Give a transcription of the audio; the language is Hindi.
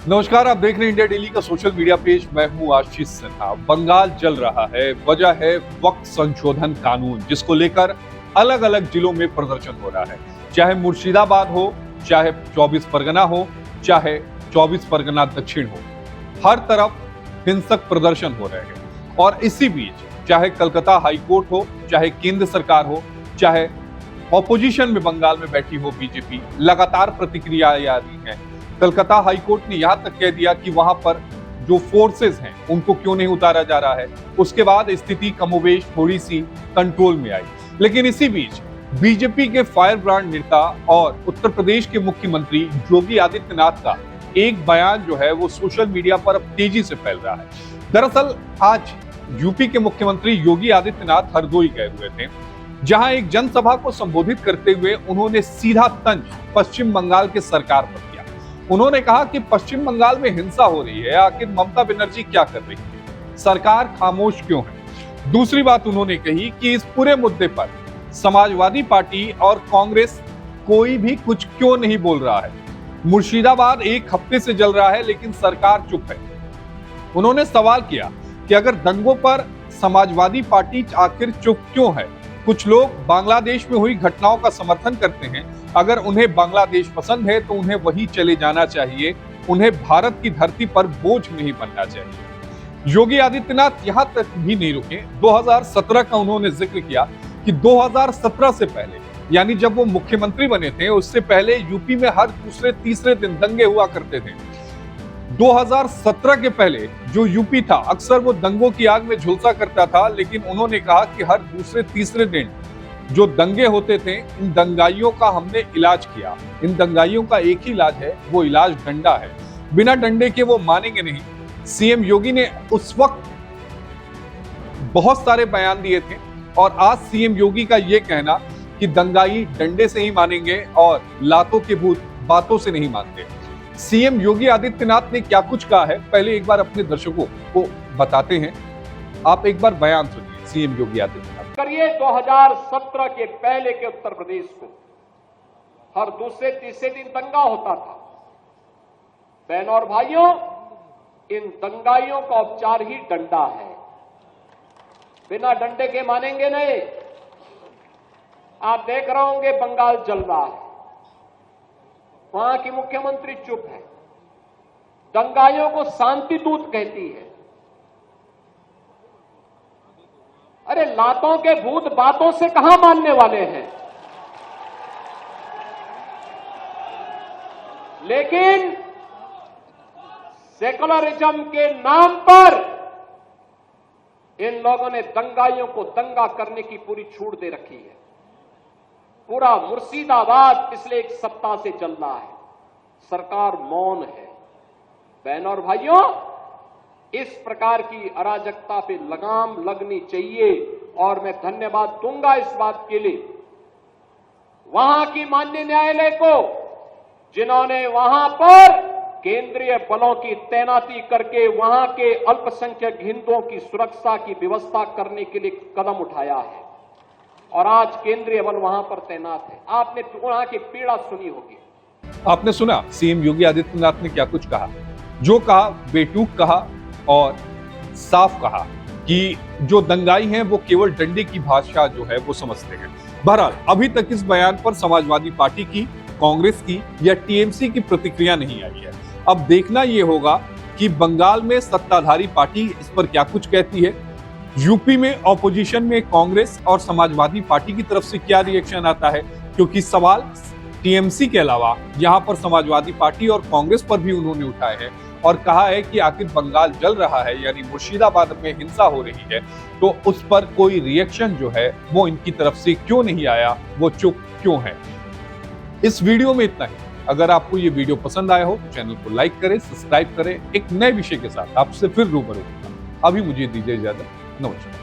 नमस्कार, आप देख रहे हैं इंडिया डेली का सोशल मीडिया पेज। मैं हूं आशीष सिन्हा। बंगाल जल रहा है, वजह है वक्त संशोधन कानून, जिसको लेकर अलग अलग जिलों में प्रदर्शन हो रहा है। चाहे मुर्शिदाबाद हो, चाहे 24 परगना हो, चाहे 24 परगना दक्षिण हो, हर तरफ हिंसक प्रदर्शन हो रहे हैं। और इसी बीच चाहे कलकत्ता हाईकोर्ट हो, चाहे केंद्र सरकार हो, चाहे ऑपोजिशन में बंगाल में बैठी हो बीजेपी, लगातार प्रतिक्रियाएं आ रही हैं। कलकत्ता हाईकोर्ट ने यहां तक कह दिया कि वहां पर जो फोर्सेस हैं उनको क्यों नहीं उतारा जा रहा है। उसके बाद स्थिति कमोबेश थोड़ी सी कंट्रोल में आई। लेकिन इसी बीच बीजेपी के फायर ब्रांड नेता और उत्तर प्रदेश के मुख्यमंत्री योगी आदित्यनाथ का एक बयान जो है वो सोशल मीडिया पर अब तेजी से फैल रहा है। दरअसल आज यूपी के मुख्यमंत्री योगी आदित्यनाथ हरदोई गए हुए थे, जहां एक जनसभा को संबोधित करते हुए उन्होंने सीधा तंज पश्चिम बंगाल के सरकार पर किया। उन्होंने कहा कि पश्चिम बंगाल में हिंसा हो रही है, आखिर ममता बनर्जी क्या कर रही है, सरकार खामोश क्यों है। दूसरी बात उन्होंने कही कि इस पूरे मुद्दे पर समाजवादी पार्टी और कांग्रेस कोई भी कुछ क्यों नहीं बोल रहा है। मुर्शिदाबाद एक हफ्ते से जल रहा है लेकिन सरकार चुप है। उन्होंने सवाल किया कि अगर दंगों पर समाजवादी पार्टी आखिर चुप क्यों है। कुछ लोग बांग्लादेश में हुई घटनाओं का समर्थन करते हैं, अगर उन्हें बांग्लादेश पसंद है तो उन्हें वहीं चले जाना चाहिए, उन्हें भारत की धरती पर बोझ नहीं बनना चाहिए। योगी आदित्यनाथ यहां तक भी नहीं रुके। 2017 का उन्होंने जिक्र किया कि 2017 से पहले, यानी जब वो मुख्यमंत्री बने थे, उससे पहले यूपी में हर दूसरे तीसरे दिन दंगे हुआ करते थे। 2017 के पहले जो यूपी था अक्सर वो दंगों की आग में झुलसा करता था, लेकिन उन्होंने कहा कि हर दूसरे तीसरे दिन जो दंगे होते थे, इन दंगाइयों का हमने इलाज किया। इन दंगाइयों का एक ही इलाज है, वो इलाज डंडा है। बिना डंडे के वो मानेंगे नहीं। सीएम योगी ने उस वक्त बहुत सारे बयान दिए थे और आज सीएम योगी का ये कहना कि दंगाई डंडे से ही मानेंगे और लातों के भूत बातों से नहीं मानते। सीएम योगी आदित्यनाथ ने क्या कुछ कहा है, पहले एक बार अपने दर्शकों को बताते हैं। आप एक बार बयान सुनिए सीएम योगी आदित्यनाथ। करिए 2017 के पहले के उत्तर प्रदेश को हर दूसरे तीसरे दिन दंगा होता था। बहनों और भाइयों, इन दंगाइयों का उपचार ही डंडा है। बिना डंडे के मानेंगे नहीं। आप देख रहे होंगे बंगाल जल रहा है, वहां की मुख्यमंत्री चुप है, दंगाइयों को शांति दूत कहती है। अरे लातों के भूत बातों से कहां मानने वाले हैं। लेकिन सेकुलरिज्म के नाम पर इन लोगों ने दंगाइयों को दंगा करने की पूरी छूट दे रखी है। पूरा मुर्शिदाबाद पिछले एक सप्ताह से चल रहा है, सरकार मौन है। बहनों और भाइयों, इस प्रकार की अराजकता पे लगाम लगनी चाहिए और मैं धन्यवाद दूंगा इस बात के लिए वहां की माननीय न्यायालय को, जिन्होंने वहां पर केंद्रीय बलों की तैनाती करके वहां के अल्पसंख्यक हिंदुओं की सुरक्षा की व्यवस्था करने के लिए कदम उठाया है और आज केंद्रीय बल वहां पर तैनात है। आपने वहां की पीड़ा सुनी होगी। आपने सुना सीएम योगी आदित्यनाथ ने क्या कुछ कहा। जो कहा बेटूक कहा और साफ कहा कि जो दंगाई हैं वो केवल डंडे की भाषा जो है वो समझते हैं। बहरहाल अभी तक इस बयान पर समाजवादी पार्टी की, कांग्रेस की या टीएमसी की प्रतिक्रिया नहीं आई है। अब देखना यह होगा कि बंगाल में सत्ताधारी पार्टी इस पर क्या कुछ कहती है, यूपी में ऑपोजिशन में कांग्रेस और समाजवादी पार्टी की तरफ से क्या रिएक्शन आता है, क्योंकि सवाल टीएमसी के अलावा यहां पर समाजवादी पार्टी और कांग्रेस पर भी उन्होंने उठाए हैं और कहा है कि आखिर बंगाल जल रहा है, यानी मुर्शिदाबाद में हिंसा हो रही है, तो उस पर कोई रिएक्शन जो है वो इनकी तरफ से क्यों नहीं आया, वो चुप क्यों है। इस वीडियो में इतना ही। अगर आपको ये वीडियो पसंद आया हो तो चैनल को लाइक करें, सब्सक्राइब करें। एक नए विषय के साथ आपसे फिर रूबरू होगा। अभी मुझे दीजिए इजाजत। नमस्कार।